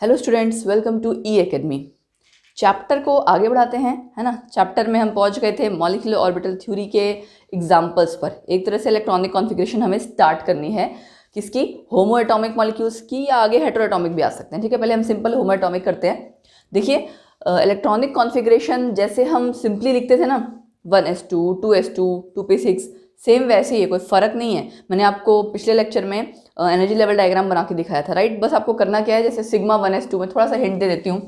Hello students, welcome to E academy. Chapter को आगे बढ़ाते हैं, है ना। चैप्टर में हम पहुंच गए थे मॉलिक्यूलर ऑर्बिटल थ्योरी के एग्जांपल्स पर। एक तरह से इलेक्ट्रॉनिक कॉन्फ़िगरेशन हमें स्टार्ट करनी है, किसकी? होमो एटॉमिक मॉलिक्यूल्स की, या आगे हेटेरो एटॉमिक भी आ सकते हैं। ठीक है, पहले हम सिंपल होमो एटॉमिक करते हैं। देखिए, इलेक्ट्रॉनिक कॉन्फ़िगरेशन जैसे हम सिंपली लिखते थे ना, 1s2 2s2 2p6, सेम वैसे ही है, कोई फ़र्क नहीं है। मैंने आपको पिछले लेक्चर में एनर्जी लेवल डायग्राम बना के दिखाया था, राइट। बस आपको करना क्या है, जैसे सिग्मा 1s2 में थोड़ा सा हिंट दे देती हूँ।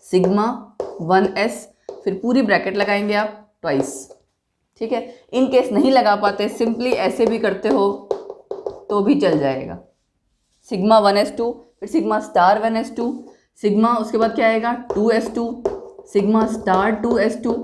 सिग्मा 1s, फिर पूरी ब्रैकेट लगाएंगे आप ट्वाइस। ठीक है, इन केस नहीं लगा पाते, सिंपली ऐसे भी करते हो तो भी चल जाएगा। सिग्मा 1s2, फिर सिग्मा स्टार 1s2, सिग्मा उसके बाद क्या आएगा 2s2, सिग्मा स्टार 2s2।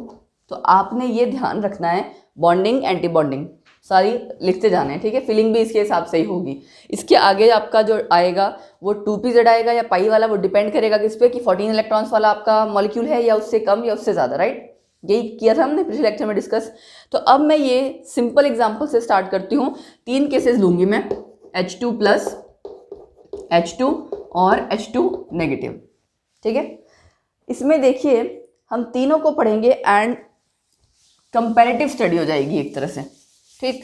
तो आपने ये ध्यान रखना है, बॉन्डिंग एंटी बॉन्डिंग सारी लिखते जाने हैं। ठीक है, फिलिंग भी इसके हिसाब से ही होगी। इसके आगे आपका जो आएगा वो 2pz आएगा या पाई वाला, वो डिपेंड करेगा किस पे कि 14 इलेक्ट्रॉन्स वाला आपका मॉलिक्यूल है या उससे कम या उससे ज़्यादा, राइट। यही किया था हमने पिछले लेक्चर में डिस्कस। तो अब मैं ये सिंपल एग्जाम्पल से स्टार्ट करती हूँ। 3 केसेस लूँगी मैं, H2 प्लस, H2 और H2 नेगेटिव। ठीक है, इसमें देखिए हम तीनों को पढ़ेंगे एंड कंपैरेटिव स्टडी हो जाएगी एक तरह से। ठीक,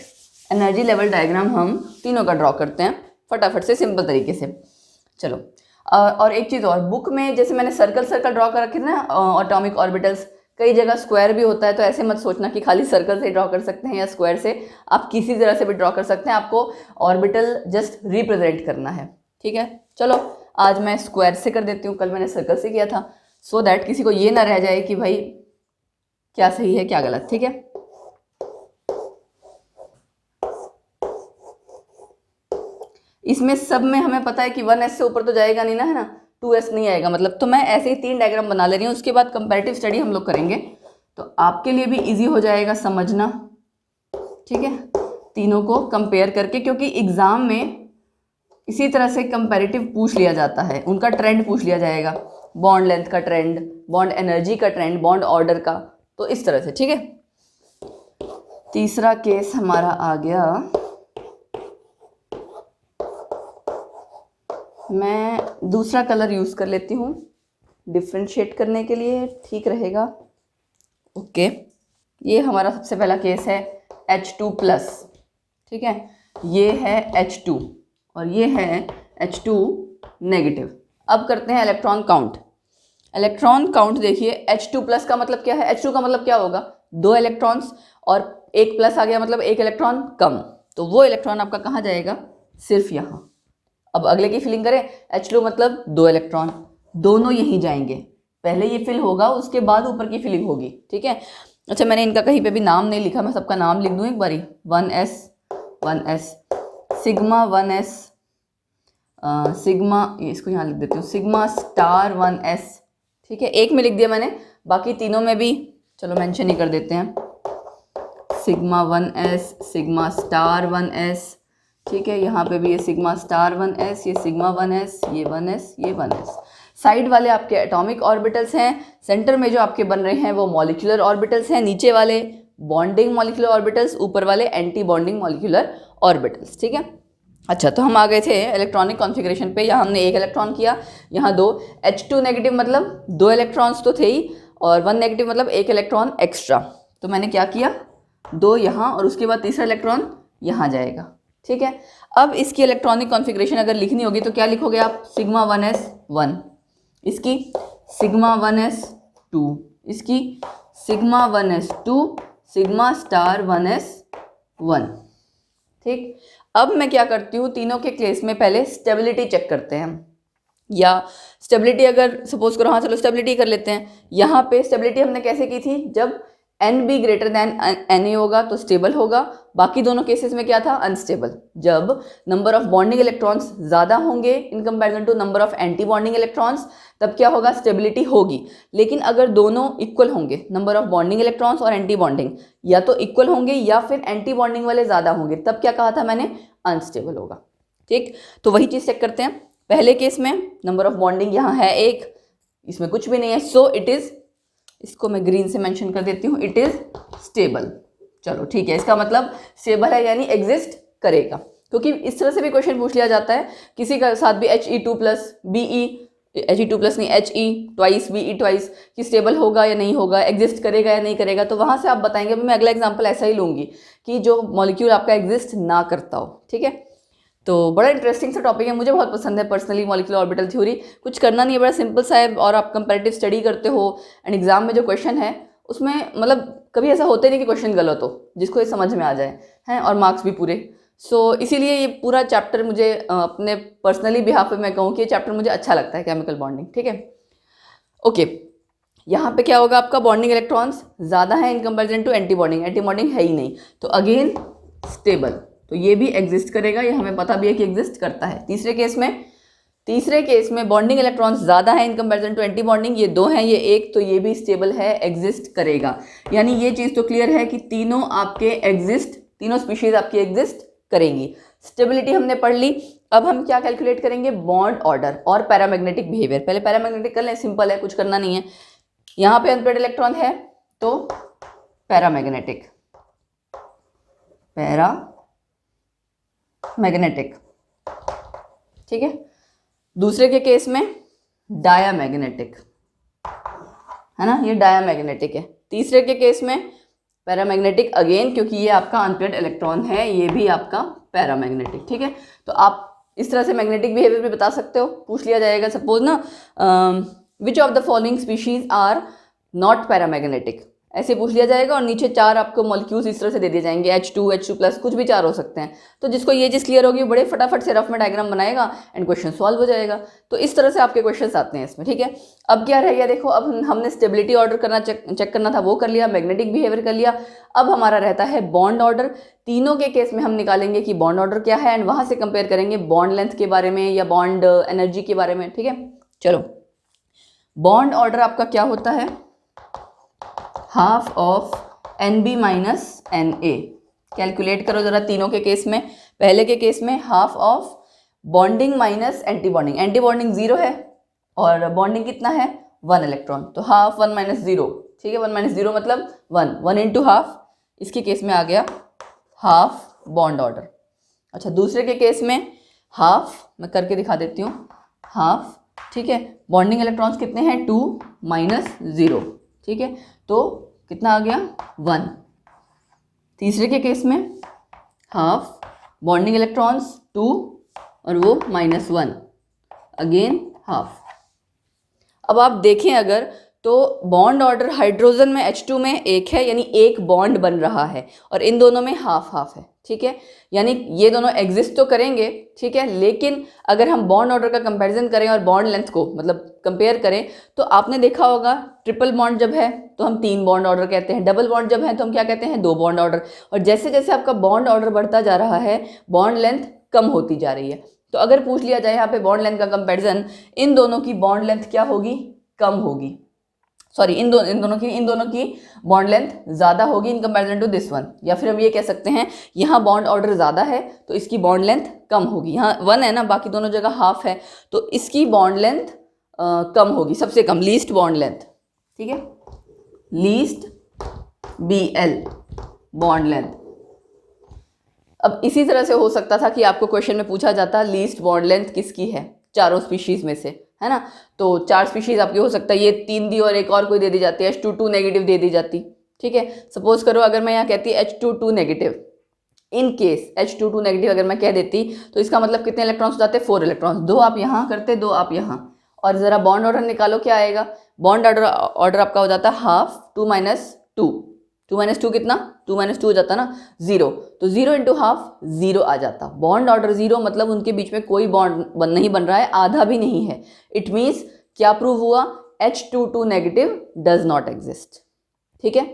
एनर्जी लेवल डायग्राम हम तीनों का ड्रॉ करते हैं फटाफट से, सिंपल तरीके से। चलो, और एक चीज़ और, बुक में जैसे मैंने सर्कल सर्कल ड्रॉ कर रखे थे ना एटॉमिक ऑर्बिटल्स, कई जगह स्क्वायर भी होता है, तो ऐसे मत सोचना कि खाली सर्कल से ड्रॉ कर सकते हैं या स्क्वायर से, आप किसी तरह से भी ड्रॉ कर सकते हैं। आपको ऑर्बिटल जस्ट रिप्रेजेंट करना है। ठीक है, चलो आज मैं स्क्वायर से कर देती हूँ, कल मैंने सर्कल से किया था, सो दैट किसी को ये ना रह जाए कि भाई क्या सही है क्या गलत। ठीक है, इसमें सब में हमें पता है कि 1s से ऊपर तो जाएगा नहीं ना, है ना, 2s नहीं आएगा मतलब। तो मैं ऐसे ही 3 डायग्राम बना ले रही हूँ, उसके बाद कंपैरेटिव स्टडी हम लोग करेंगे, तो आपके लिए भी इजी हो जाएगा समझना। ठीक है, तीनों को कंपेयर करके, क्योंकि एग्जाम में इसी तरह से कंपैरेटिव पूछ लिया जाता है, उनका ट्रेंड पूछ लिया जाएगा, बॉन्ड लेंथ का ट्रेंड, बॉन्ड एनर्जी का ट्रेंड, बॉन्ड ऑर्डर का, तो इस तरह से। ठीक है, तीसरा केस हमारा आ गया, मैं दूसरा कलर यूज़ कर लेती हूँ डिफ्रेंशिएट करने के लिए, ठीक रहेगा। ओके, ये हमारा सबसे पहला केस है H2 प्लस। ठीक है, ये है H2 और ये है H2 नेगेटिव। अब करते हैं इलेक्ट्रॉन काउंट। इलेक्ट्रॉन काउंट देखिए, H2 प्लस का मतलब क्या है? H2 का मतलब क्या होगा? 2 इलेक्ट्रॉन्स, और एक प्लस आ गया मतलब 1 इलेक्ट्रॉन कम, तो वो इलेक्ट्रॉन आपका कहाँ जाएगा? सिर्फ यहाँ। अब अगले की फिलिंग करें, H2 मतलब 2 इलेक्ट्रॉन, दोनों यहीं जाएंगे। पहले ये फिल होगा, उसके बाद ऊपर की फिलिंग होगी। ठीक है, अच्छा मैंने इनका कहीं पे भी नाम नहीं लिखा, मैं सबका नाम लिख दूँ एक बारी। 1s 1s, sigma 1s, sigma, इसको यहाँ लिख देती हूँ, सिग्मा स्टार 1s। ठीक है, एक में लिख दिया मैंने, बाकी तीनों में भी चलो मेंशन ही कर देते हैं, sigma 1s, sigma star 1s। ठीक है, यहाँ पे भी ये सिग्मा स्टार 1s, ये सिग्मा 1s, ये 1s, ये 1s। साइड वाले आपके एटॉमिक ऑर्बिटल्स हैं, सेंटर में जो आपके बन रहे हैं वो मॉलिक्यूलर ऑर्बिटल्स हैं, नीचे वाले बॉन्डिंग मॉलिक्यूलर ऑर्बिटल्स, ऊपर वाले एंटी बॉन्डिंग मॉलिक्यूलर ऑर्बिटल्स। ठीक है, अच्छा तो हम आ गए थे इलेक्ट्रॉनिक कॉन्फ़िगरेशन पे। यहाँ हमने 1 इलेक्ट्रॉन किया, यहाँ 2। H2 नेगेटिव मतलब 2 इलेक्ट्रॉन्स तो थे ही, और 1 नेगेटिव मतलब 1 इलेक्ट्रॉन एक्स्ट्रा। तो मैंने क्या किया, 2 यहाँ, और उसके बाद तीसरा इलेक्ट्रॉन यहाँ जाएगा। ठीक है, अब इसकी इलेक्ट्रॉनिक कॉन्फ़िगरेशन अगर लिखनी होगी तो क्या लिखोगे आप? सिग्मा 1s 1, इसकी सिग्मा 1s 2, इसकी sigma 1s 2, sigma star 1s 1। ठीक, अब मैं क्या करती हूँ, तीनों के केस में पहले स्टेबिलिटी चेक करते हैं, या स्टेबिलिटी अगर सपोज करो, हाँ चलो स्टेबिलिटी कर लेते हैं। यहाँ पे स्टेबिलिटी हमने कैसे की थी, जब N B greater than N A होगा तो स्टेबल होगा। बाकी दोनों केसेस में क्या था? अनस्टेबल। जब नंबर ऑफ बॉन्डिंग इलेक्ट्रॉन्स ज़्यादा होंगे in comparison to number of anti bonding electrons, तब क्या होगा? स्टेबिलिटी होगी। लेकिन अगर दोनों इक्वल होंगे, नंबर ऑफ बॉन्डिंग इलेक्ट्रॉन्स और एंटी बॉन्डिंग या तो इक्वल होंगे या फिर एंटी बॉन्डिंग वाले ज़्यादा होंगे, तब क्या कहा था मैंने? अनस्टेबल होगा। ठीक, तो वही चीज़ चेक करते हैं। पहले केस में नंबर ऑफ बॉन्डिंग यहाँ है 1, इसमें कुछ भी नहीं है, सो इट इज़, इसको मैं ग्रीन से मेंशन कर देती हूँ, इट इज़ स्टेबल। चलो ठीक है, इसका मतलब स्टेबल है यानी एग्जिस्ट करेगा। क्योंकि इस तरह से भी क्वेश्चन पूछ लिया जाता है, किसी का साथ भी He2 plus Be, He2 plus नहीं He ट्वाइस Be ट्वाइस, कि स्टेबल होगा या नहीं होगा, एग्जिस्ट करेगा या नहीं करेगा। तो वहाँ से आप बताएंगे। मैं अगला एग्जाम्पल ऐसा ही लूँगी कि जो मॉलिक्यूल आपका एग्जिस्ट ना करता हो, ठीक है। तो बड़ा इंटरेस्टिंग सा टॉपिक है, मुझे बहुत पसंद है पर्सनली मॉलिक्यूलर ऑर्बिटल थ्योरी। कुछ करना नहीं है, बड़ा सिंपल सा है, और आप कंपैरेटिव स्टडी करते हो एंड एग्जाम में जो क्वेश्चन है उसमें मतलब कभी ऐसा होता नहीं कि क्वेश्चन गलत हो, जिसको ये समझ में आ जाए हैं, और मार्क्स भी पूरे। सो इसीलिए ये पूरा चैप्टर मुझे अपने पर्सनली बिहाफ पे मैं कहूँ कि ये चैप्टर मुझे अच्छा लगता है, केमिकल बॉन्डिंग, ठीक है। ओके, यहाँ पे क्या होगा, आपका बॉन्डिंग इलेक्ट्रॉन्स ज़्यादा है in comparison to anti bonding. Anti bonding है ही नहीं, तो अगेन स्टेबल, तो ये भी एग्जिस्ट करेगा, ये हमें पता भी है कि एग्जिस्ट करता है। तीसरे केस में बॉन्डिंग इलेक्ट्रॉन्स ज़्यादा है in comparison to anti bonding, ये 2 हैं, ये 1, तो ये भी स्टेबल है, एग्जिस्ट करेगा। यानी ये चीज़ तो क्लियर है कि तीनों आपके एग्जिस्ट, तीनों स्पीशीज आपकी एग्जिस्ट करेंगी। स्टेबिलिटी हमने पढ़ ली। अब हम क्या कैलकुलेट करेंगे, बॉन्ड ऑर्डर और पैरामैग्नेटिक बिहेवियर। पहले पैरामैग्नेटिक कर लें, सिंपल है, कुछ करना नहीं है। यहाँ पे अनपेयर्ड इलेक्ट्रॉन है तो पैरामैग्नेटिक, ठीक है। दूसरे के केस में डायामैग्नेटिक, है ना, ये डायामैग्नेटिक है। तीसरे के केस में पैरामैग्नेटिक अगेन, क्योंकि ये आपका अनपेयर्ड इलेक्ट्रॉन है, ये भी आपका पैरामैग्नेटिक, ठीक है। तो आप इस तरह से मैग्नेटिक बिहेवियर भी बता सकते हो, पूछ लिया जाएगा सपोज ना, which of the following species are not paramagnetic, ऐसे पूछ लिया जाएगा, और नीचे 4 आपको मॉलिक्यूल्स इस तरह से दे दिए जाएंगे, H2 प्लस, कुछ भी 4 हो सकते हैं। तो जिसको ये चीज़ क्लियर होगी बड़े फटाफट से रफ में डायग्राम बनाएगा एंड क्वेश्चन सॉल्व हो जाएगा। तो इस तरह से आपके क्वेश्चंस आते हैं इसमें, ठीक है। अब क्या रह गया, देखो, अब हमने स्टेबिलिटी ऑर्डर करना चेक करना था, वो कर लिया, मैग्नेटिक बिहेवियर कर लिया। अब हमारा रहता है बॉन्ड ऑर्डर। तीनों के केस में हम निकालेंगे कि बॉन्ड ऑर्डर क्या है, एंड वहाँ से कंपेयर करेंगे बॉन्ड लेंथ के बारे में या बॉन्ड एनर्जी के बारे में, ठीक है। चलो, बॉन्ड ऑर्डर आपका क्या होता है, half of NB minus NA। Calculate करो जरा तीनों के केस में। पहले के केस में half of bonding minus anti bonding, anti bonding 0 है और बॉन्डिंग कितना है 1 इलेक्ट्रॉन, तो हाफ 1 माइनस 0, ठीक है। 1 माइनस 0 मतलब 1 इंटू हाफ, इसके केस में आ गया हाफ बॉन्ड ऑर्डर। अच्छा, दूसरे के केस में हाफ, मैं करके दिखा देती हूँ, हाफ, ठीक है। बॉन्डिंग इलेक्ट्रॉन्स कितने हैं 2 माइनस 0, ठीक है, तो कितना आ गया 1। तीसरे के केस में हाफ बॉन्डिंग इलेक्ट्रॉन्स 2 और वो -1, अगेन हाफ। अब आप देखें अगर तो बॉन्ड ऑर्डर हाइड्रोजन में H2 में 1 है, यानी 1 बॉन्ड बन रहा है, और इन दोनों में हाफ हाफ है, ठीक है। यानी ये दोनों एग्जिस्ट तो करेंगे, ठीक है, लेकिन अगर हम बॉन्ड ऑर्डर का कंपैरिजन करें और बॉन्ड लेंथ को मतलब कंपेयर करें, तो आपने देखा होगा ट्रिपल बॉन्ड जब है तो हम 3 बॉन्ड ऑर्डर कहते हैं, डबल बॉन्ड जब है तो हम क्या कहते हैं 2 बॉन्ड ऑर्डर। और जैसे जैसे आपका बॉन्ड ऑर्डर बढ़ता जा रहा है, बॉन्ड लेंथ कम होती जा रही है। तो अगर पूछ लिया जाए यहाँ पे बॉन्ड लेंथ का कंपैरिजन, इन दोनों की बॉन्ड लेंथ क्या होगी, कम होगी, सॉरी, इन दोनों की बॉन्ड लेंथ ज़्यादा होगी in comparison to this one. या फिर हम ये कह सकते हैं यहाँ बॉन्ड ऑर्डर ज़्यादा है तो इसकी बॉन्ड लेंथ कम होगी। यहाँ 1 है ना, बाकी दोनों जगह हाफ है, तो इसकी बॉन्ड लेंथ कम होगी, सबसे कम, लीस्ट बॉन्ड लेंथ, ठीक है, लीस्ट BL बॉन्ड लेंथ। अब इसी तरह से हो सकता था कि आपको क्वेश्चन में पूछा जाता लीस्ट बॉन्ड लेंथ किसकी है चारों स्पीशीज में से, है ना। तो 4 स्पीशीज आपकी हो सकता है, ये 3 दी और एक और कोई दे दी जाती है, H22 नेगेटिव दे दी जाती, ठीक है। सपोज करो अगर मैं यहाँ कहती H22 negative, in case H22 negative अगर मैं कह देती तो इसका मतलब कितने इलेक्ट्रॉन्स हो जाते, 4 इलेक्ट्रॉन्स, 2 आप यहाँ करते, 2 आप यहाँ, और ज़रा बॉन्ड ऑर्डर निकालो, क्या आएगा, बॉन्ड ऑर्डर आपका हो जाता हाफ 2 माइनस 2 कितना, 2 माइनस 2 हो जाता ना 0, तो 0 इंटू हाफ 0 आ जाता। बॉन्ड ऑर्डर 0 मतलब उनके बीच में कोई बॉन्ड नहीं बन रहा है, आधा भी नहीं है। इट मीन्स क्या प्रूव हुआ, H22 negative does not exist, ठीक है,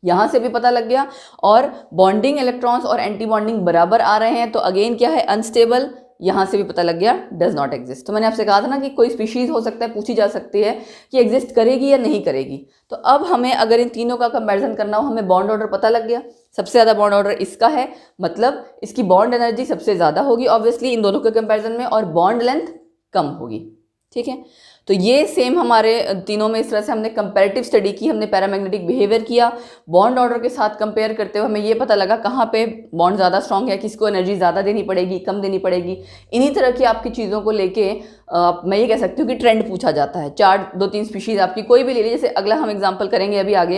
यहाँ से भी पता लग गया। और बॉन्डिंग इलेक्ट्रॉन्स और एंटी बॉन्डिंग बराबर आ रहे हैं, तो अगेन क्या है, अनस्टेबल, यहाँ से भी पता लग गया डज नॉट एग्जिस्ट। तो मैंने आपसे कहा था ना कि कोई स्पीशीज हो सकता है, पूछी जा सकती है कि एग्जिस्ट करेगी या नहीं करेगी। तो अब हमें अगर इन तीनों का कंपैरिजन करना हो, हमें बॉन्ड ऑर्डर पता लग गया, सबसे ज़्यादा बॉन्ड ऑर्डर इसका है, मतलब इसकी बॉन्ड एनर्जी सबसे ज़्यादा होगी ऑब्वियसली इन दोनों के कंपैरिजन में, और बॉन्ड लेंथ कम होगी, ठीक है। तो ये सेम हमारे तीनों में इस तरह से हमने कंपैरेटिव स्टडी की, हमने पैरामैग्नेटिक बिहेवियर किया, बॉन्ड ऑर्डर के साथ कंपेयर करते हुए हमें ये पता लगा कहाँ पे बॉन्ड ज़्यादा स्ट्रांग है, किसको एनर्जी ज़्यादा देनी पड़ेगी, कम देनी पड़ेगी। इन्हीं तरह की आपकी चीज़ों को लेके मैं ये कह सकती हूँ कि ट्रेंड पूछा जाता है। 2-3 स्पीशीज़ आपकी कोई भी ले लीजिए, जैसे अगला हम एग्जाम्पल करेंगे अभी आगे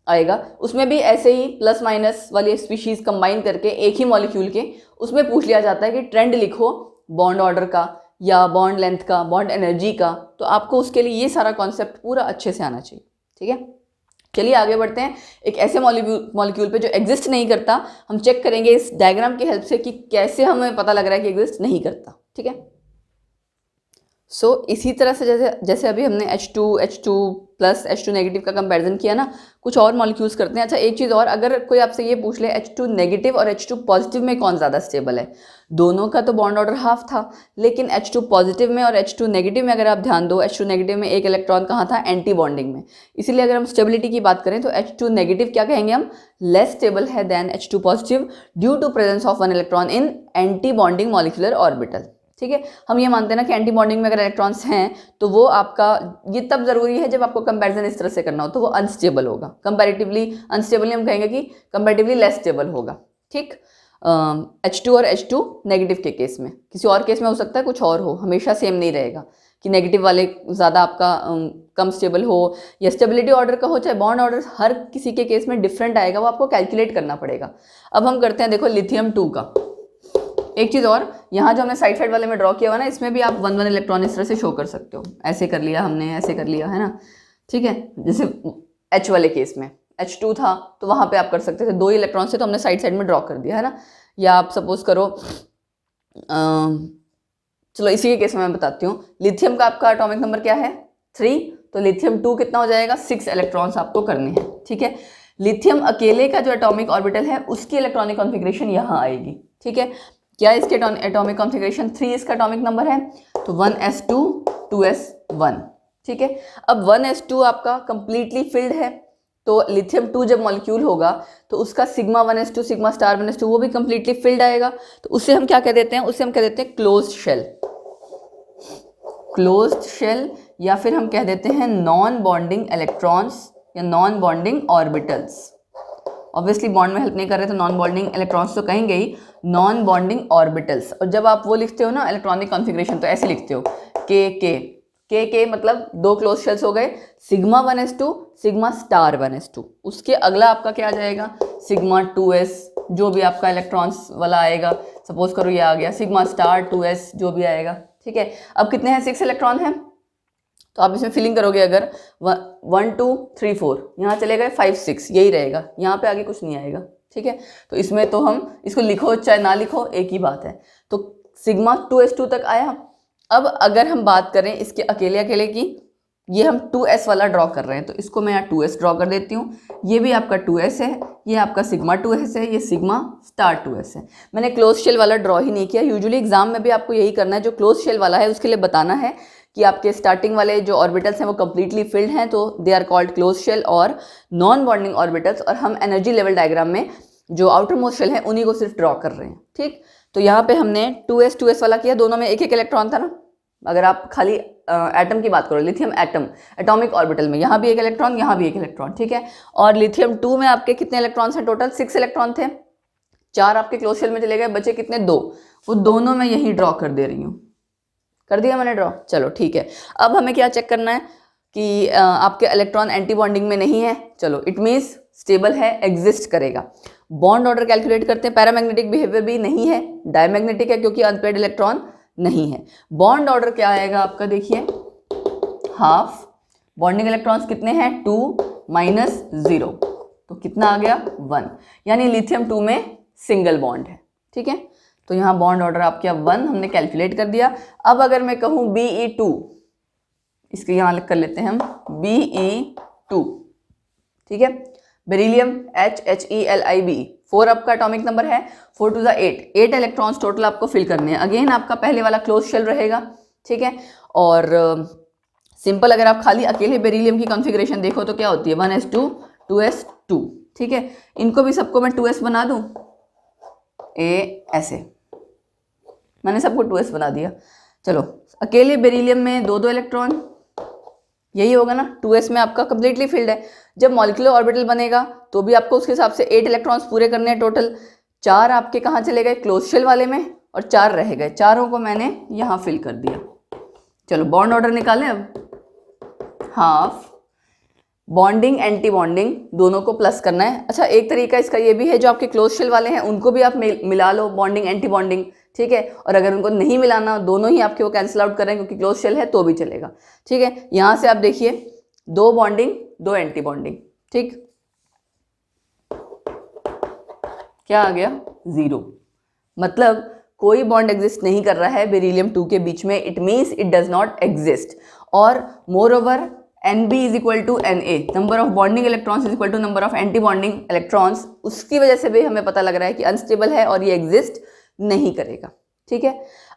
आएगा उसमें भी ऐसे ही प्लस माइनस वाली स्पीशीज़ कंबाइन करके एक ही मॉलिक्यूल के उसमें पूछ लिया जाता है कि ट्रेंड लिखो बॉन्ड ऑर्डर का या बॉन्ड लेंथ का, बॉन्ड एनर्जी का। तो आपको उसके लिए ये सारा कॉन्सेप्ट पूरा अच्छे से आना चाहिए, ठीक है। चलिए आगे बढ़ते हैं। एक ऐसे मॉलिक्यूल पे जो एग्जिस्ट नहीं करता, हम चेक करेंगे इस डायग्राम की हेल्प से कि कैसे हमें पता लग रहा है कि एग्जिस्ट नहीं करता, ठीक है। सो इसी तरह से जैसे अभी हमने H2 प्लस H2 नेगेटिव का कंपैरिजन किया ना, कुछ और मॉलिक्यूल्स करते हैं। अच्छा एक चीज़ और, अगर कोई आपसे ये पूछ ले H2 नेगेटिव और H2 पॉजिटिव में कौन ज़्यादा स्टेबल है, दोनों का तो बॉन्ड ऑर्डर हाफ था, लेकिन H2 पॉजिटिव में और H2 नेगेटिव में अगर आप ध्यान दो, H2 नेगेटिव में एक इलेक्ट्रॉन कहाँ था, एंटी बॉन्डिंग में। इसीलिए अगर हम स्टेबिलिटी की बात करें तो H2 नेगेटिव क्या कहेंगे हम, लेस स्टेबल है than H2 positive due to presence of one electron in anti bonding molecular orbital, ठीक है। हम ये मानते हैं ना कि एंटी बॉन्डिंग में अगर इलेक्ट्रॉन्स हैं तो वो आपका, ये तब जरूरी है जब आपको कंपैरिजन इस तरह से करना हो, तो वो अनस्टेबल होगा, कंपैरेटिवली अनस्टेबल हम कहेंगे कि कंपैरेटिवली लेस स्टेबल होगा, ठीक। H2 और H2 नेगेटिव के केस में, किसी और केस में हो सकता है कुछ और हो, हमेशा सेम नहीं रहेगा कि नेगेटिव वाले ज़्यादा आपका कम स्टेबल हो या स्टेबिलिटी ऑर्डर का हो, चाहे बॉन्ड ऑर्डर, हर किसी के केस में डिफरेंट आएगा, वो आपको कैलकुलेट करना पड़ेगा। अब हम करते हैं देखो लिथियम 2 का। एक चीज़ और, यहाँ जो हमने साइड वाले में ड्रॉ किया हुआ ना, इसमें भी आप 1-1 इलेक्ट्रॉन इस तरह से शो कर सकते हो, ऐसे कर लिया हमने, ऐसे कर लिया है ना, ठीक है। जैसे H वाले केस में H2 था तो वहाँ पे आप कर सकते थे, 2 इलेक्ट्रॉन से तो हमने साइड में ड्रॉ कर दिया है ना। या आप सपोज करो, चलो इसी के केस में मैं बताती हूँ, लिथियम का आपका एटॉमिक नंबर क्या है 3, तो लिथियम 2 कितना हो जाएगा, 6 इलेक्ट्रॉन्स आपको करने हैं, ठीक है। लिथियम अकेले का जो एटॉमिक ऑर्बिटल है उसकी इलेक्ट्रॉनिक कॉन्फ़िगरेशन यहाँ आएगी, ठीक है। क्या इसके एटॉमिक कॉन्फ़िगरेशन 3 इसका एटॉमिक नंबर है, तो 1s2 2s1, ठीक है। अब 1s2 आपका कंप्लीटली फिल्ड है, तो लिथियम 2 जब मॉलिक्यूल होगा तो उसका sigma 1s2 sigma star 1s2 वो भी कंप्लीटली फिल्ड आएगा, तो उससे हम क्या कह देते हैं, उससे हम कह देते हैं क्लोज्ड शेल, या फिर हम कह देते हैं नॉन बॉन्डिंग इलेक्ट्रॉन्स या non bonding orbitals. Obviously bond में हेल्प नहीं कर रहे तो नॉन बॉन्डिंग इलेक्ट्रॉन्स तो कहेंगे ही, नॉन बॉन्डिंग ऑर्बिटल्स। और जब आप वो लिखते हो ना इलेक्ट्रॉनिक कॉन्फ़िगरेशन, तो ऐसे लिखते हो के मतलब 2 क्लोज शेल्स हो गए, sigma 1s2 sigma star 1s2, उसके अगला आपका क्या आ जाएगा, सिग्मा 2s, जो भी आपका इलेक्ट्रॉन्स वाला आएगा, सपोज करो ये आ गया सिग्मा स्टार 2s, जो भी आएगा, ठीक है। अब कितने हैं, 6 इलेक्ट्रॉन हैं, तो आप इसमें फिलिंग करोगे अगर 1 2 3 4, यहाँ चले गए 5 6, यही रहेगा, यहाँ पे आगे कुछ नहीं आएगा, ठीक है। तो इसमें तो हम इसको लिखो चाहे ना लिखो एक ही बात है, तो सिग्मा 2s2 तक आया। अब अगर हम बात करें इसके अकेले की, ये हम 2s वाला ड्रॉ कर रहे हैं, तो इसको मैं यहाँ 2s ड्रॉ कर देती हूँ, ये भी आपका 2s है, ये आपका सिग्मा 2s है, ये सिग्मा स्टार 2s है। मैंने क्लोज शेल वाला ड्रॉ ही नहीं किया, यूजुअली एग्जाम में भी आपको यही करना है, जो क्लोज शेल वाला है उसके लिए बताना है कि आपके स्टार्टिंग वाले जो ऑर्बिटल्स हैं वो कंप्लीटली फिल्ड हैं, तो they are called close shell और नॉन बॉन्डिंग ऑर्बिटल्स, और हम एनर्जी लेवल डायग्राम में जो आउटर मोस्ट शेल है उन्हीं को सिर्फ ड्रॉ कर रहे हैं, ठीक। तो यहाँ पे हमने 2s वाला किया, दोनों में एक इलेक्ट्रॉन था ना। अगर आप खाली एटम की बात करो, लिथियम एटम एटॉमिक ऑर्बिटल में, यहाँ भी एक इलेक्ट्रॉन, यहाँ भी एक इलेक्ट्रॉन, ठीक है। और लिथियम 2 में आपके कितने इलेक्ट्रॉन्स हैं, टोटल 6 इलेक्ट्रॉन थे, 4 आपके क्लोज शेल में चले गए, बचे कितने, 2, वो दोनों मैं यहीं ड्रॉ कर दे रही हूँ, कर दिया मैंने ड्रॉ। चलो ठीक है, अब हमें क्या चेक करना है कि आपके इलेक्ट्रॉन एंटी बॉन्डिंग में नहीं है, चलो इट मीन्स स्टेबल है, एग्जिस्ट करेगा। बॉन्ड ऑर्डर कैलकुलेट करते हैं, पैरामैग्नेटिक बिहेवियर भी नहीं है, डायमैग्नेटिक है क्योंकि अनपेयर्ड इलेक्ट्रॉन नहीं है। बॉन्ड ऑर्डर क्या आएगा आपका, देखिए हाफ, बॉन्डिंग इलेक्ट्रॉन्स कितने हैं 2 - 0, तो कितना आ गया 1, यानी लिथियम 2 में सिंगल बॉन्ड है, ठीक है। तो यहाँ बॉन्ड ऑर्डर आपके 1 हमने कैलकुलेट कर दिया। अब अगर मैं कहूँ Be2, इसके यहाँ कर लेते हैं हम Be2, ठीक है। बेरिलियम HHElib 4 आपका एटॉमिक नंबर है, 4 2 8 इलेक्ट्रॉन्स टोटल आपको फिल करने हैं। अगेन आपका पहले वाला क्लोज शेल रहेगा, ठीक है। और सिंपल अगर आप खाली अकेले बेरिलियम की कॉन्फ़िगरेशन देखो तो क्या होती है, 1s2 2s2, ठीक है। इनको भी सबको मैं 2s बना दूं, ऐसे मैंने सबको 2s बना दिया। चलो अकेले बेरिलियम में 2 इलेक्ट्रॉन, यही होगा ना। 2s में आपका कंप्लीटली फिल्ड है। जब मॉलिक्यूलर ऑर्बिटल बनेगा तो भी आपको उसके हिसाब से 8 इलेक्ट्रॉन्स पूरे करने हैं टोटल। 4 आपके कहाँ चले गए, क्लोज शेल वाले में, और 4 रह गए। चारों को मैंने यहाँ फिल कर दिया। चलो बॉन्ड ऑर्डर निकालें अब। हाफ बॉन्डिंग एंटी बॉन्डिंग दोनों को प्लस करना है। अच्छा, एक तरीका इसका ये भी है, जो आपके क्लोज शेल वाले हैं उनको भी आप मिला लो, बॉन्डिंग एंटी बॉन्डिंग, ठीक है। और अगर उनको नहीं मिलाना, दोनों ही आपके वो कैंसिल आउट करें क्योंकि क्लोज शेल है तो भी चलेगा, ठीक है। यहाँ से आप देखिए 2 बॉन्डिंग 2 एंटी बॉन्डिंग, ठीक। क्या आ गया, 0। मतलब कोई बॉन्ड एग्जिस्ट नहीं कर रहा है बेरिलियम 2 के बीच में, it means it does not exist. और moreover Nb is equal to Na, number of bonding electrons is equal to number of anti bonding electrons. उसकी वजह से भी हमें पता लग रहा है कि अनस्टेबल है और ये एग्जिस्ट नहीं करेगा, ठीक है।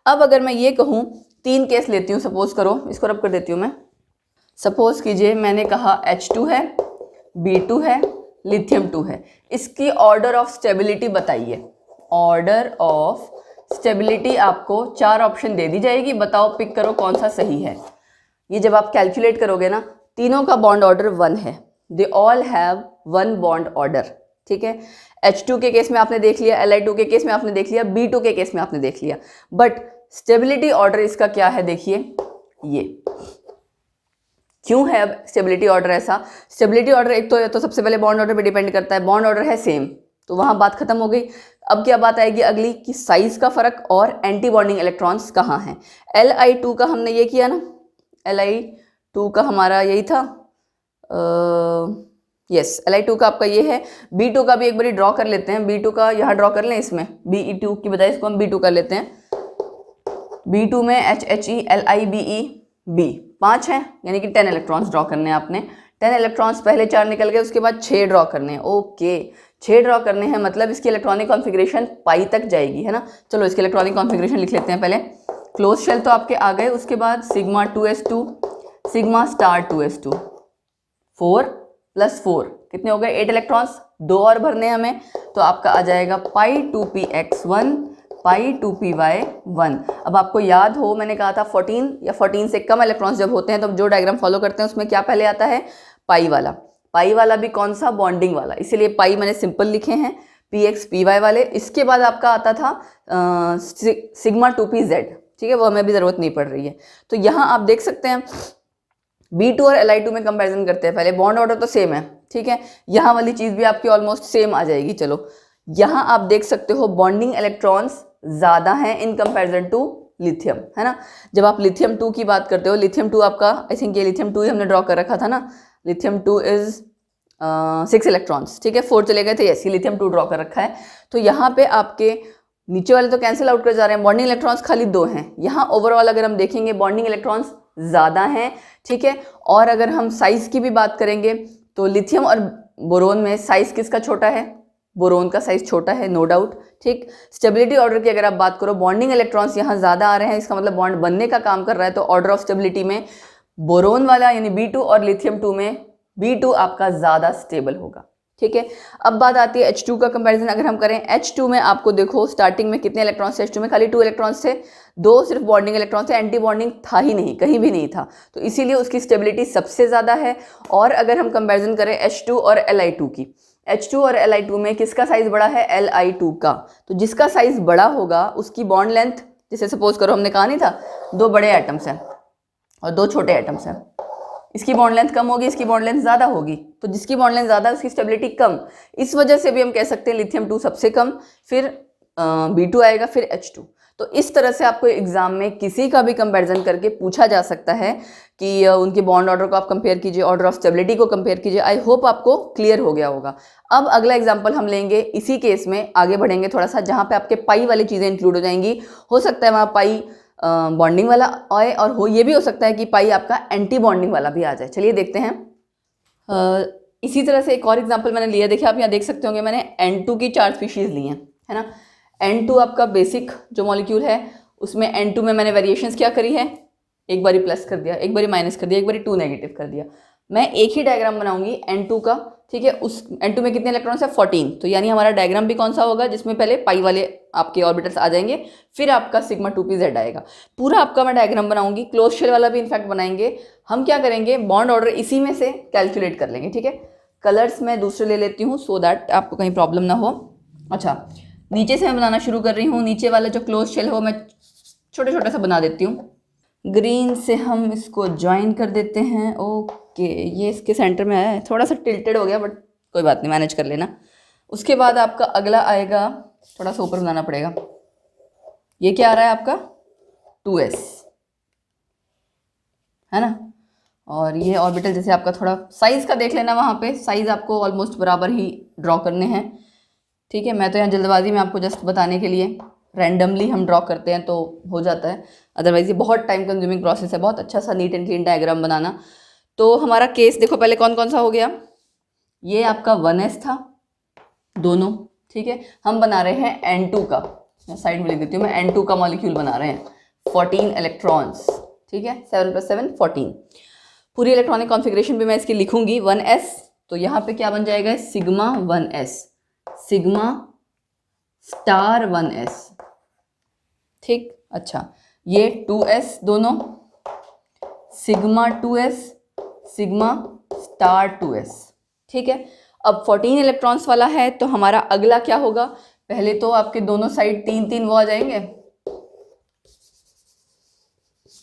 अब अगर मैं ये कहूँ, 3 केस लेती हूँ, सपोज करो, इसको रब कर देती हूँ मैं। सपोज कीजिए मैंने कहा H2 है, B2 है, लिथियम 2 है। इसकी ऑर्डर ऑफ स्टेबिलिटी बताइए। ऑर्डर ऑफ स्टेबिलिटी आपको 4 ऑप्शन दे दी जाएगी, बताओ पिक करो कौन सा सही है। ये जब आप कैलकुलेट करोगे ना, तीनों का बॉन्ड ऑर्डर 1 है, they all have 1 bond order, ठीक है। H2 के केस में आपने देख लिया, Li2 के केस में आपने देख लिया, B2 के केस में आपने देख लिया, बट स्टेबिलिटी ऑर्डर इसका क्या है, देखिए ये क्यों है अब स्टेबिलिटी ऑर्डर ऐसा। स्टेबिलिटी ऑर्डर एक तो सबसे पहले बॉन्ड ऑर्डर पे डिपेंड करता है, बॉन्ड ऑर्डर है सेम, तो वहां बात खत्म हो गई। अब क्या बात आएगी अगली, कि साइज का फर्क और एंटी बॉन्डिंग इलेक्ट्रॉन्स कहाँ हैं। Li2 का हमने ये किया ना, Li2 का हमारा यही था, यस Li2 का आपका ये है। B2 का भी एक बारी ड्रॉ कर लेते हैं, B2 का यहाँ ड्रॉ कर लें, इसमें Be2 की बजाय इसको हम B2 कर लेते हैं। B2 में HHe LiBe B 5 है, यानी कि 10 इलेक्ट्रॉन्स ड्रॉ करने हैं आपने। 10 इलेक्ट्रॉन्स पहले 4 निकल गए, उसके बाद 6 ड्रॉ करने हैं। ओके, 6 ड्रॉ करने हैं, मतलब इसकी इलेक्ट्रॉनिक कॉन्फ़िगरेशन पाई तक जाएगी, है ना। चलो इसकी इलेक्ट्रॉनिक कॉन्फ़िगरेशन लिख लेते हैं पहले। क्लोज शेल तो आपके आ गए, उसके बाद sigma 2s2 sigma star 2s2, 4 + 4 कितने हो गए, 8 इलेक्ट्रॉन्स, 2 और भरने हैं हमें, तो आपका आ जाएगा पाई 2px1 पाई 2py1। अब आपको याद हो मैंने कहा था 14 या 14 से कम इलेक्ट्रॉन्स जब होते हैं तो जो डायग्राम फॉलो करते हैं उसमें क्या पहले आता है, पाई वाला। पाई वाला भी कौन सा, बॉन्डिंग वाला, इसीलिए पाई मैंने सिंपल लिखे हैं, px py वाले। इसके बाद आपका आता था सिग्मा 2pz, ठीक है, वो हमें भी ज़रूरत नहीं पड़ रही है। तो यहाँ आप देख सकते हैं B2 और Li2 में कंपैरिजन करते हैं, पहले बॉन्ड ऑर्डर तो सेम है, ठीक है। यहाँ वाली चीज़ भी आपकी ऑलमोस्ट सेम आ जाएगी। चलो यहाँ आप देख सकते हो बॉन्डिंग इलेक्ट्रॉन्स ज़्यादा हैं इन कंपैरिजन टू लिथियम, है ना। जब आप लिथियम 2 की बात करते हो, लिथियम 2 आपका आई थिंक ये लिथियम 2 ही हमने ड्रॉ कर रखा था ना, लिथियम 2 इज़ 6 इलेक्ट्रॉन्स, ठीक है, 4 चले गए थे, यस, ये लिथियम 2 ड्रॉ कर रखा है। तो यहाँ पे आपके नीचे वाले तो कैंसिल आउट कर जा रहे हैं, बॉन्डिंग इलेक्ट्रॉन्स खाली 2 हैं। यहाँ ओवरऑल अगर हम देखेंगे बॉन्डिंग इलेक्ट्रॉन्स ज़्यादा हैं, ठीक है। और अगर हम साइज़ की भी बात करेंगे तो लिथियम और बोरोन में साइज़ किसका छोटा है, बोरोन का साइज़ छोटा है, नो डाउट, ठीक। स्टेबिलिटी ऑर्डर की अगर आप बात करो, बॉन्डिंग इलेक्ट्रॉन्स यहाँ ज़्यादा आ रहे हैं, इसका मतलब बॉन्ड बनने का काम कर रहा है, तो ऑर्डर ऑफ स्टेबिलिटी में बोरोन वाला यानी B2 और लिथियम 2 में B2 आपका ज़्यादा स्टेबल होगा, ठीक है। अब बात आती है H2 का कंपैरिजन अगर हम करें। H2 में आपको देखो स्टार्टिंग में कितने इलेक्ट्रॉन्स थे, H2 में खाली 2 इलेक्ट्रॉन्स थे, 2 सिर्फ बॉन्डिंग इलेक्ट्रॉन्स थे, एंटी बॉन्डिंग था ही नहीं, कहीं भी नहीं था, तो इसीलिए उसकी स्टेबिलिटी सबसे ज़्यादा है। और अगर हम कंपैरिजन करें H2 और Li2 की, H2 और Li2 में किसका साइज़ बड़ा है, Li2 का। तो जिसका साइज़ बड़ा होगा उसकी बॉन्ड लेंथ, जैसे सपोज करो हमने कहा नहीं था 2 बड़े एटम्स हैं और 2 छोटे एटम्स हैं, इसकी बॉन्ड लेंथ कम होगी, इसकी बॉन्ड लेंथ ज़्यादा होगी, तो जिसकी बॉन्ड लेंथ ज़्यादा है उसकी स्टेबिलिटी कम। इस वजह से भी हम कह सकते हैं लिथियम 2 सबसे कम, फिर B2 आएगा, फिर H2। तो इस तरह से आपको एग्जाम में किसी का भी कंपैरिजन करके पूछा जा सकता है कि उनके बॉन्ड ऑर्डर को आप कंपेयर कीजिए, ऑर्डर ऑफ स्टेबिलिटी को कंपेयर कीजिए। आई होप आपको क्लियर हो गया होगा। अब अगला एग्जाम्पल हम लेंगे, इसी केस में आगे बढ़ेंगे थोड़ा सा, जहाँ पे आपके पाई वाली चीज़ें इंक्लूड हो जाएंगी। हो सकता है वहाँ पाई बॉन्डिंग वाला आए, और ये भी हो सकता है कि पाई आपका एंटी बॉन्डिंग वाला भी आ जाए। चलिए देखते हैं। इसी तरह से एक और एग्जांपल मैंने लिया, देखिए आप यहाँ देख सकते होंगे मैंने N2 की 4 स्पीशीज़ ली हैं, है ना। N2 आपका बेसिक जो मॉलिक्यूल है, उसमें N2 में मैंने वेरिएशंस क्या करी है, एक बारी प्लस कर दिया, एक बारी माइनस कर दिया, एक बारी 2 नेगेटिव कर दिया। मैं एक ही डायग्राम बनाऊंगी N2 का, ठीक है। उस N2 में कितने इलेक्ट्रॉन्स है 14, तो यानी हमारा डायग्राम भी कौन सा होगा जिसमें पहले पाई वाले आपके ऑर्बिटल्स आ जाएंगे, फिर आपका सिग्मा 2p z आएगा। पूरा आपका मैं डायग्राम बनाऊंगी, क्लोज शेल वाला भी इनफैक्ट बनाएंगे। हम क्या करेंगे, बॉन्ड ऑर्डर इसी में से कैलकुलेट कर लेंगे, ठीक है। कलर्स मैं दूसरे ले लेती हूँ सो दैट आपको कहीं प्रॉब्लम ना हो। अच्छा, नीचे से मैं बनाना शुरू कर रही हूँ। नीचे वाला जो क्लोज शेल है वो मैं छोटे छोटे सा बना देती हूँ। ग्रीन से हम इसको ज्वाइन कर देते हैं। ओके, ये इसके सेंटर में है, थोड़ा सा टिल्टेड हो गया बट कोई बात नहीं, मैनेज कर लेना। उसके बाद आपका अगला आएगा, थोड़ा सा ऊपर बनाना पड़ेगा। ये क्या आ रहा है आपका 2s, है ना। और ये ऑर्बिटल जैसे आपका थोड़ा साइज का देख लेना, वहाँ पे साइज आपको ऑलमोस्ट बराबर ही ड्रॉ करने हैं, ठीक है। मैं तो यहाँ जल्दबाजी में आपको जस्ट बताने के लिए रैंडमली हम ड्रॉ करते हैं तो हो जाता है, अदरवाइज ये बहुत टाइम कंज्यूमिंग प्रोसेस है, बहुत अच्छा सा नीट एंड क्लीन डायग्राम बनाना। तो हमारा केस देखो पहले कौन कौन सा हो गया। ये आपका 1s था दोनों, ठीक है। हम बना रहे हैं N2 का, साइड में लिख देती हूँ मैं, N2 का मॉलिक्यूल बना रहे हैं, 14 इलेक्ट्रॉन्स, ठीक है। 7 + 7 14। पूरी इलेक्ट्रॉनिक कॉन्फ़िगरेशन भी मैं इसकी लिखूंगी 1s, तो यहाँ पे क्या बन जाएगा sigma 1s, sigma star 1s, ठीक। अच्छा, ये 2s दोनों, sigma 2s, sigma star 2s, ठीक है। अब 14 इलेक्ट्रॉन्स वाला है तो हमारा अगला क्या होगा, पहले तो आपके दोनों साइड 3-3 वो आ जाएंगे,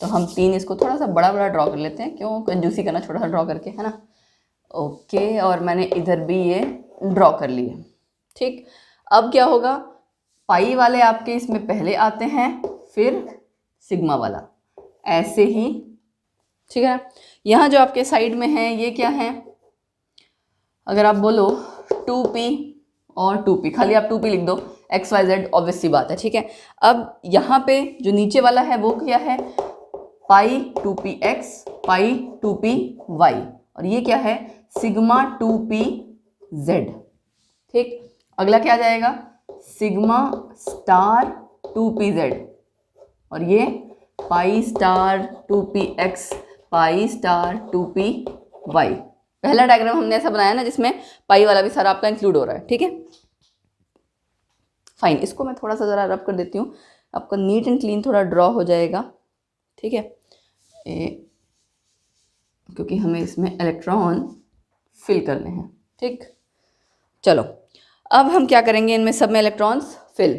तो हम 3 इसको थोड़ा सा बड़ा बड़ा ड्रॉ कर लेते हैं, क्यों कंजूसी करना छोटा सा ड्रॉ करके, है ना। ओके, और मैंने इधर भी ये ड्रॉ कर लिए, ठीक। अब क्या होगा, पाई वाले आपके इसमें पहले आते हैं, फिर सिग्मा वाला, ऐसे ही, ठीक है। यहाँ जो आपके साइड में है ये क्या है, अगर आप बोलो 2p और 2p, खाली आप 2p लिख दो, XYZ ऑब्वियस सी बात है, ठीक है। अब यहाँ पे जो नीचे वाला है वो क्या है, पाई 2px, पाई 2py, और ये क्या है सिग्मा 2pz, ठीक। अगला क्या आ जाएगा, सिग्मा स्टार 2pz, और ये pi star 2px, pi star 2py। पहला डायग्राम हमने ऐसा बनाया ना जिसमें पाई वाला भी सारा आपका इंक्लूड हो रहा है, ठीक है। फाइन, इसको मैं थोड़ा सा ज़रा रब कर देती हूँ, आपका नीट एंड क्लीन थोड़ा ड्रॉ हो जाएगा, ठीक है। क्योंकि हमें इसमें इलेक्ट्रॉन फिल करने हैं, ठीक। चलो, अब हम क्या करेंगे, इनमें सब में इलेक्ट्रॉन्स फिल।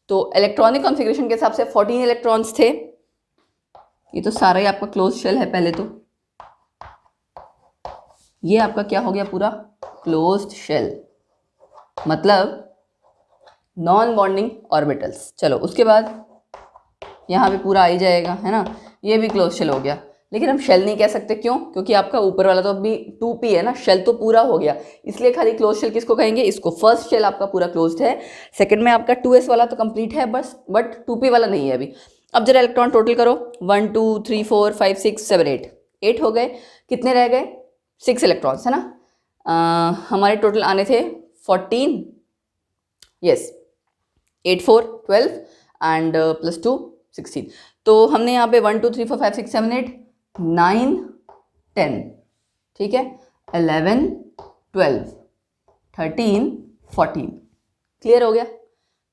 तो इलेक्ट्रॉनिक कॉन्फ़िगरेशन के हिसाब से 14 इलेक्ट्रॉन्स थे, ये तो सारा ही आपका क्लोज शेल है। पहले तो ये आपका क्या हो गया, पूरा क्लोज्ड शेल, मतलब नॉन बॉन्डिंग ऑर्बिटल्स। चलो, उसके बाद यहाँ पे पूरा आ ही जाएगा, है ना, ये भी क्लोज शेल हो गया। लेकिन हम शेल नहीं कह सकते, क्यों, क्योंकि आपका ऊपर वाला तो अभी 2p है ना, शेल तो पूरा हो गया, इसलिए खाली क्लोज शेल किसको कहेंगे, इसको। फर्स्ट शेल आपका पूरा क्लोज्ड है, सेकंड में आपका 2s वाला तो कंप्लीट है बस, बट 2p वाला नहीं है अभी। अब जरा इलेक्ट्रॉन टोटल करो, 1 2 3 4 5 6 7 8 हो गए, कितने रह गए 6 इलेक्ट्रॉन्स, है ना। हमारे टोटल आने थे 14, यस 8 4 12 एंड +2 16। तो हमने यहाँ पे 1 2 3 4 5 6 7 8 9 10, ठीक है, 11 12 13 14। क्लियर हो गया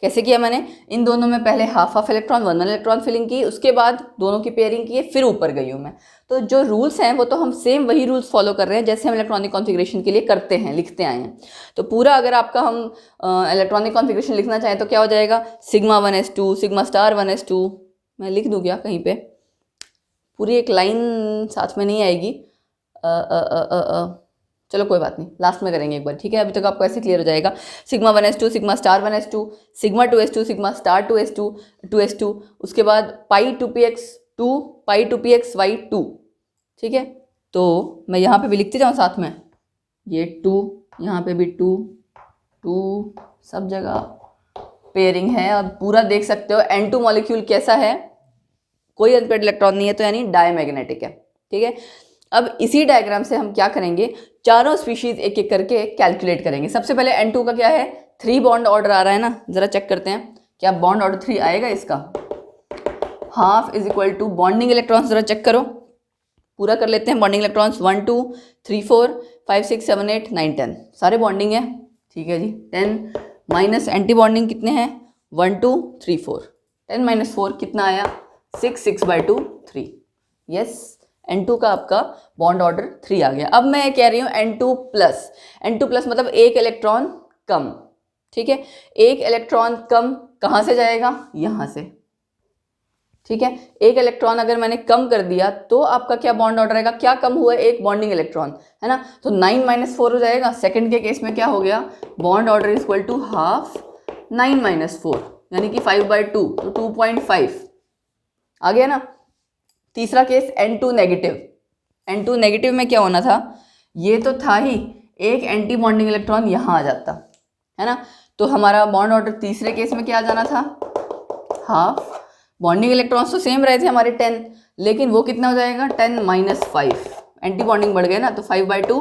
कैसे किया मैंने। इन दोनों में पहले हाफ इलेक्ट्रॉन 1 1 इलेक्ट्रॉन फिलिंग की, उसके बाद दोनों की पेयरिंग की, फिर ऊपर गई हूँ मैं। तो जो रूल्स हैं वो तो हम सेम वही रूल्स फॉलो कर रहे हैं जैसे हम इलेक्ट्रॉनिक कॉन्फ़िगरेशन के लिए करते हैं, लिखते आए हैं। तो पूरा अगर आपका हम इलेक्ट्रॉनिक कॉन्फ़िगरेशन लिखना चाहें तो क्या हो जाएगा, sigma 1s2 sigma star 1s2, मैं लिख दूँ क्या कहीं पे, पूरी एक लाइन साथ में नहीं आएगी, चलो कोई बात नहीं, लास्ट में करेंगे एक बार, ठीक है। अभी तक आपको ऐसे क्लियर हो जाएगा, sigma 1s2 sigma star 1s2, sigma 2s2 sigma star 2s2, उसके बाद पाई 2px 2 पाई 2pxy 2, ठीक है। तो मैं यहाँ पे भी लिखते जाऊँ साथ में, ये 2, यहाँ पे भी 2 2, सब जगह पेयरिंग है। और पूरा देख सकते हो N2 मॉलिक्यूल कैसा है, कोई अनपेयर्ड इलेक्ट्रॉन नहीं है, तो यानी डायमैग्नेटिक है, ठीक है। अब इसी डायग्राम से हम क्या करेंगे, चारों स्पीशीज एक एक करके कैलकुलेट करेंगे। सबसे पहले N2 का क्या है, 3 बॉन्ड ऑर्डर आ रहा है ना, जरा चेक करते हैं क्या बॉन्ड ऑर्डर 3 आएगा इसका। Half is equal to bonding electrons, जरा चेक करो, पूरा कर लेते हैं। बॉन्डिंग इलेक्ट्रॉन्स 1 2 3 4, 5 6 7 8 9 10 सारे बॉन्डिंग है, ठीक है जी। 10 माइनस एंटी बॉन्डिंग कितने हैं, 1 2 3 4, 10 माइनस 4 कितना आया, 6 6/2 3। यस, N2 का आपका बॉन्ड ऑर्डर 3 आ गया। अब मैं कह रही हूँ N2 प्लस मतलब एक इलेक्ट्रॉन कम, ठीक है। एक इलेक्ट्रॉन कम कहाँ से जाएगा, यहाँ से, ठीक है। एक इलेक्ट्रॉन अगर मैंने कम कर दिया तो आपका क्या बॉन्ड ऑर्डर आएगा, क्या कम हुआ, एक बॉन्डिंग इलेक्ट्रॉन, है ना। तो 9 माइनस 4 हो जाएगा। सेकंड के केस में क्या हो गया, bond order is equal to half 9 minus 4 यानी कि 5/2, तो 2.5 आ गया ना। तीसरा case N2 negative, N2 negative में क्या होना था, ये तो था ही, एक एंटी बॉन्डिंग इलेक्ट्रॉन यहाँ आ जाता, है ना। तो हमारा बॉन्ड ऑर्डर तीसरे केस में क्या आ जाना था, हाफ, बॉन्डिंग इलेक्ट्रॉन्स तो सेम रहे थे हमारे 10, लेकिन वो कितना हो जाएगा 10 माइनस 5, एंटी बॉन्डिंग बढ़ गया ना, तो 5/2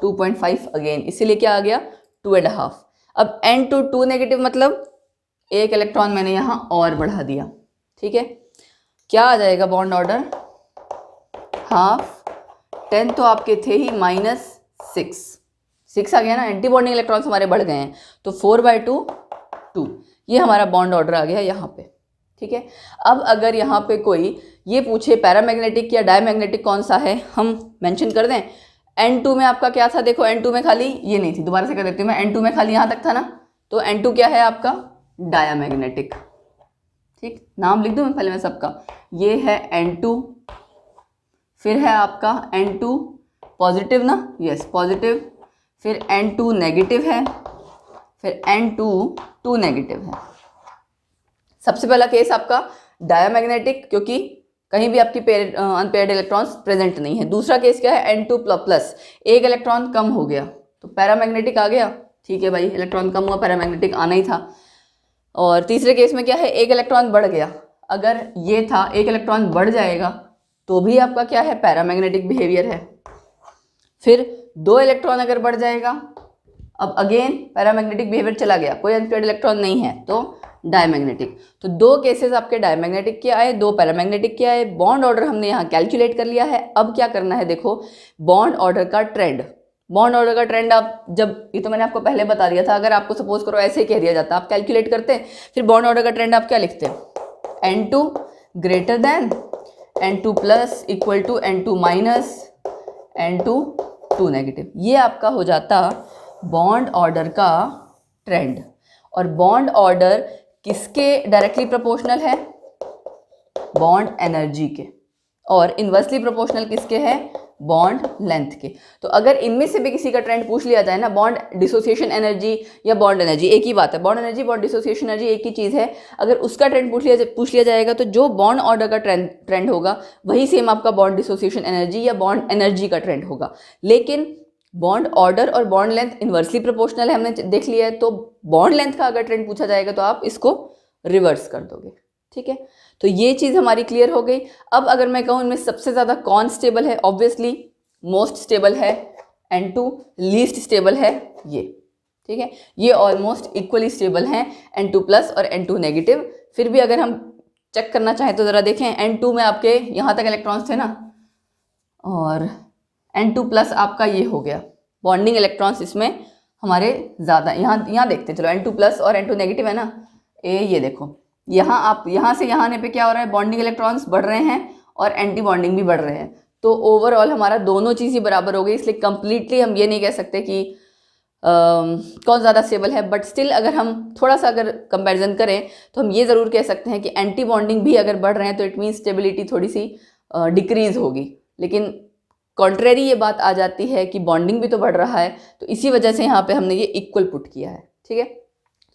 2.5 अगेन, इसीलिए क्या आ गया 2.5। अब N2 2 नेगेटिव मतलब एक इलेक्ट्रॉन मैंने यहाँ और बढ़ा दिया, ठीक है। क्या आ जाएगा बॉन्ड ऑर्डर, हाफ, 10 तो आपके थे ही माइनस 6 आ गया ना, एंटी बॉन्डिंग इलेक्ट्रॉन्स हमारे बढ़ गए हैं, तो 4/2 2, ये हमारा बॉन्ड ऑर्डर आ गया यहाँ पे, ठीक है। अब अगर यहाँ पे कोई ये पूछे पैरामैग्नेटिक या डायमैग्नेटिक कौन सा है, हम मेंशन कर दें। N2 में आपका क्या था, देखो N2 में खाली ये नहीं थी, दोबारा से कर देती हूँ मैं, N2 में खाली यहाँ तक था ना, तो N2 क्या है आपका डायमैग्नेटिक, ठीक। नाम लिख दूँ पहले मैं सबका, ये है N2, फिर है आपका N2 पॉजिटिव ना, यस पॉजिटिव, फिर N2 नेगेटिव है, फिर N2 2 नेगेटिव है। सबसे पहला केस आपका डायमैग्नेटिक, क्योंकि कहीं भी आपकी अनपेयर्ड इलेक्ट्रॉन्स प्रेजेंट नहीं है। दूसरा केस क्या है, N2 प्लस, एक इलेक्ट्रॉन कम हो गया तो पैरामैग्नेटिक आ गया, ठीक है भाई, इलेक्ट्रॉन कम हुआ पैरामैग्नेटिक आना ही था। और तीसरे केस में क्या है, एक इलेक्ट्रॉन बढ़ गया, अगर ये था एक इलेक्ट्रॉन बढ़ जाएगा तो भी आपका क्या है पैरामैग्नेटिक बिहेवियर है। फिर 2 इलेक्ट्रॉन अगर बढ़ जाएगा, अब अगेन पैरामैग्नेटिक बिहेवियर चला गया, कोई अनपेयर्ड इलेक्ट्रॉन नहीं है तो डायमैग्नेटिक। तो 2 केसेस आपके डायमैग्नेटिक के आए, 2 पैरामैग्नेटिक के आए। बॉन्ड ऑर्डर हमने यहाँ कैलकुलेट कर लिया है। अब क्या करना है, देखो बॉन्ड ऑर्डर का ट्रेंड, बॉन्ड ऑर्डर का ट्रेंड आप जब, ये तो मैंने आपको पहले बता दिया था, अगर आपको सपोज करो ऐसे ही कह दिया जाता, आप कैलकुलेट करते, फिर बॉन्ड ऑर्डर का ट्रेंड आप क्या लिखते हैं, N2 greater than N2 plus equal to N2 minus N2 2 negative, ये आपका हो जाता बॉन्ड ऑर्डर का ट्रेंड। और बॉन्ड ऑर्डर किसके डायरेक्टली प्रोपोर्शनल है, बॉन्ड एनर्जी के, और इन्वर्सली प्रोपोर्शनल किसके है, बॉन्ड लेंथ के। तो अगर इनमें से भी किसी का ट्रेंड पूछ लिया जाए ना, बॉन्ड डिसोसिएशन एनर्जी या बॉन्ड एनर्जी एक ही बात है, bond energy bond dissociation energy एक ही चीज़ है, अगर उसका ट्रेंड पूछ लिया जाएगा तो जो बॉन्ड ऑर्डर का ट्रेंड होगा वही सेम आपका बॉन्ड डिसोसिएशन एनर्जी या बॉन्ड एनर्जी का ट्रेंड होगा। लेकिन बॉन्ड ऑर्डर और बॉन्ड लेंथ इन्वर्सली प्रोपोर्शनल है, हमने देख लिया है, तो बॉन्ड लेंथ का अगर ट्रेंड पूछा जाएगा तो आप इसको रिवर्स कर दोगे, ठीक है। तो ये चीज़ हमारी क्लियर हो गई। अब अगर मैं कहूँ इनमें सबसे ज़्यादा कौन स्टेबल है, ऑब्वियसली मोस्ट स्टेबल है N2, लीस्ट स्टेबल है ये, ठीक है। ये ऑलमोस्ट इक्वली स्टेबल हैं N2 प्लस और N2 नेगेटिव। फिर भी अगर हम चेक करना चाहें तो ज़रा देखें, N2 में आपके यहाँ तक इलेक्ट्रॉन्स थे ना, और N2 प्लस आपका ये हो गया, बॉन्डिंग इलेक्ट्रॉन्स इसमें हमारे ज़्यादा, यहाँ देखते हैं, चलो N2 प्लस और N2 नेगेटिव है ना, ये देखो यहाँ आप यहाँ से यहाँ आने पे क्या हो रहा है, बॉन्डिंग इलेक्ट्रॉन्स बढ़ रहे हैं और एंटी बॉन्डिंग भी बढ़ रहे हैं, तो ओवरऑल हमारा दोनों चीज़ ही बराबर हो गई। इसलिए कंप्लीटली हम ये नहीं कह सकते कि कौन ज़्यादा स्टेबल है, बट स्टिल अगर हम थोड़ा सा अगर कंपैरिजन करें तो हम ये ज़रूर कह सकते हैं कि एंटी बॉन्डिंग भी अगर बढ़ रहे हैं तो इट मीन्स स्टेबिलिटी थोड़ी सी डिक्रीज होगी। लेकिन कॉन्ट्रेरी ये बात आ जाती है कि बॉन्डिंग भी तो बढ़ रहा है, तो इसी वजह से यहाँ पे हमने ये इक्वल पुट किया है, ठीक है।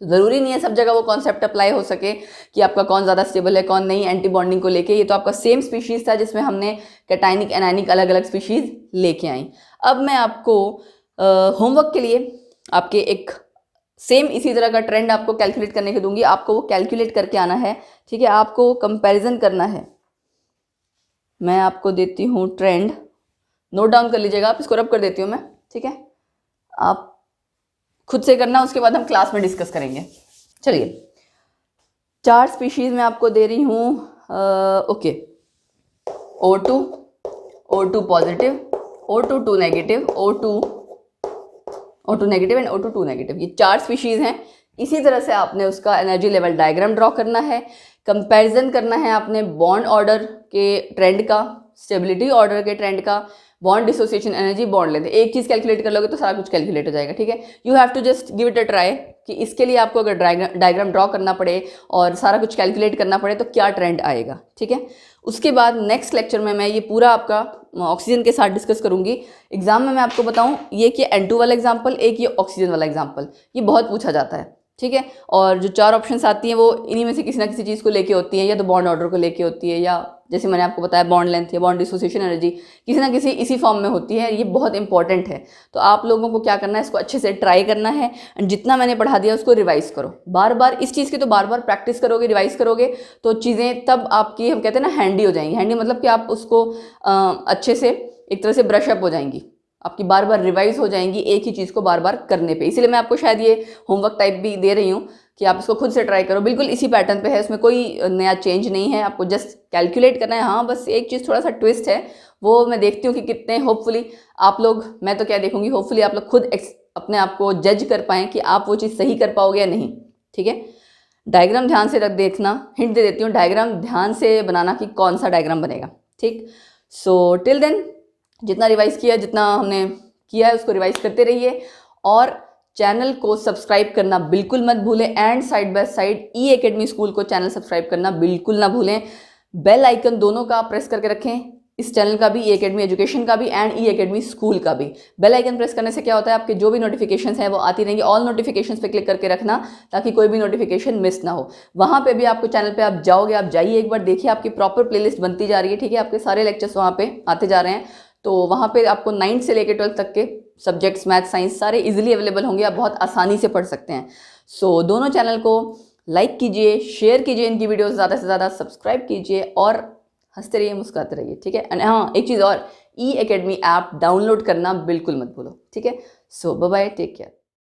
तो ज़रूरी नहीं है सब जगह वो कॉन्सेप्ट अप्लाई हो सके कि आपका कौन ज़्यादा स्टेबल है कौन नहीं एंटी बॉन्डिंग को लेके। ये तो आपका सेम स्पीशीज़ था जिसमें हमने कैटाइनिक एनाइनिक अलग अलग स्पीशीज़ लेके आई। अब मैं आपको होमवर्क के लिए आपके एक सेम इसी तरह का ट्रेंड आपको कैलकुलेट करने के दूंगी, आपको वो कैलकुलेट करके आना है, ठीक है। आपको कंपैरिजन करना है। मैं आपको देती हूँ ट्रेंड, नोट डाउन कर लीजिएगा आप, इसको रब कर देती हूँ मैं, ठीक है। आप खुद से करना, उसके बाद हम क्लास में डिस्कस करेंगे। चलिए 4 स्पीशीज़ मैं आपको दे रही हूँ, okay, O2 positive, O2 2 negative, O2 O2 negative and O2 2 negative, ये 4 स्पीशीज़ हैं। इसी तरह से आपने उसका एनर्जी लेवल डायग्राम ड्रॉ करना है, कंपैरिजन करना है आपने बॉन्ड ऑर्डर के ट्रेंड का, स्टेबिलिटी ऑर्डर के ट्रेंड का, bond dissociation energy, bond length. एक चीज़ कैलकुलेट कर लोगे तो सारा कुछ कैलकुलेट हो जाएगा, ठीक है। You have to just give it a try कि इसके लिए आपको अगर डायग्राम ड्रॉ करना पड़े और सारा कुछ कैलकुलेट करना पड़े तो क्या ट्रेंड आएगा, ठीक है। उसके बाद नेक्स्ट लेक्चर में मैं ये पूरा आपका ऑक्सीजन के साथ डिस्कस करूंगी। एग्जाम में मैं आपको बताऊं, ये कि N2 वाला एग्जाम्पल, एक ये ऑक्सीजन वाला एग्जाम्पल, ये बहुत पूछा जाता है, ठीक है। और जो 4 ऑप्शंस आती हैं वो इन्हीं में से किसी ना किसी चीज़ को लेके होती है, या तो बॉन्ड ऑर्डर को लेके होती है, या जैसे मैंने आपको बताया बॉन्ड लेंथ या बॉन्ड डिसोसिएशन एनर्जी, किसी ना किसी इसी फॉर्म में होती है। ये बहुत इंपॉर्टेंट है, तो आप लोगों को क्या करना है, इसको अच्छे से ट्राई करना है एंड जितना मैंने पढ़ा दिया उसको रिवाइज करो बार बार। इस चीज़ की तो बार बार प्रैक्टिस करोगे, रिवाइज करोगे तो चीज़ें तब आपकी, हम कहते हैं ना, हैंडी हो जाएंगी। हैंडी मतलब कि आप उसको अच्छे से एक तरह से ब्रश अप हो जाएंगी, आपकी बार बार रिवाइज हो जाएंगी एक ही चीज़ को बार बार करने पे। इसीलिए मैं आपको शायद ये होमवर्क टाइप भी दे रही हूँ कि आप इसको खुद से ट्राई करो। बिल्कुल इसी पैटर्न पे है, इसमें कोई नया चेंज नहीं है, आपको जस्ट कैलकुलेट करना है। हाँ, बस एक चीज़ थोड़ा सा ट्विस्ट है, वो मैं देखती हूँ कि कितने होपफुली आप लोग, मैं तो क्या देखूँगी, होपफुली आप लोग खुद अपने आप को जज कर पाएँ कि आप वो चीज़ सही कर पाओगे या नहीं, ठीक है। डायग्राम ध्यान से रख देखना, हिंट दे देती हूँ, डायग्राम ध्यान से बनाना कि कौन सा डायग्राम बनेगा, ठीक। सो टिल देन जितना रिवाइज किया, जितना हमने किया है उसको रिवाइज करते रहिए और चैनल को सब्सक्राइब करना बिल्कुल मत भूलें। And side by side E academy school को चैनल सब्सक्राइब करना बिल्कुल ना भूलें। बेल आइकन दोनों का प्रेस करके रखें, इस चैनल का भी, ई एकेडमी एजुकेशन का भी एंड ई एकेडमी स्कूल का भी। बेल आइकन प्रेस करने से क्या होता है, आपके जो भी नोटिफिकेशंस हैं वो आती रहेंगी। ऑल नोटिफिकेशंस पे क्लिक करके रखना ताकि कोई भी नोटिफिकेशन मिस ना हो। वहाँ पे भी आपको चैनल पे आप जाओगे, आप जाइए एक बार देखिए, आपकी प्रॉपर प्लेलिस्ट बनती जा रही है, ठीक है। आपके सारे लेक्चर्स वहाँ पे आते जा रहे हैं, तो वहाँ पे आपको 9th से लेकर 12th तक के सब्जेक्ट्स, मैथ, साइंस सारे इजीली अवेलेबल होंगे, आप बहुत आसानी से पढ़ सकते हैं। सो दोनों चैनल को लाइक कीजिए, शेयर कीजिए, इनकी वीडियोस ज़्यादा से ज़्यादा सब्सक्राइब कीजिए और हंसते रहिए, मुस्कुराते रहिए, ठीक है। एंड हाँ, एक चीज़ और, ई एकेडमी ऐप डाउनलोड करना बिल्कुल मत भूलो, ठीक है। सो बाय बाय, टेक केयर।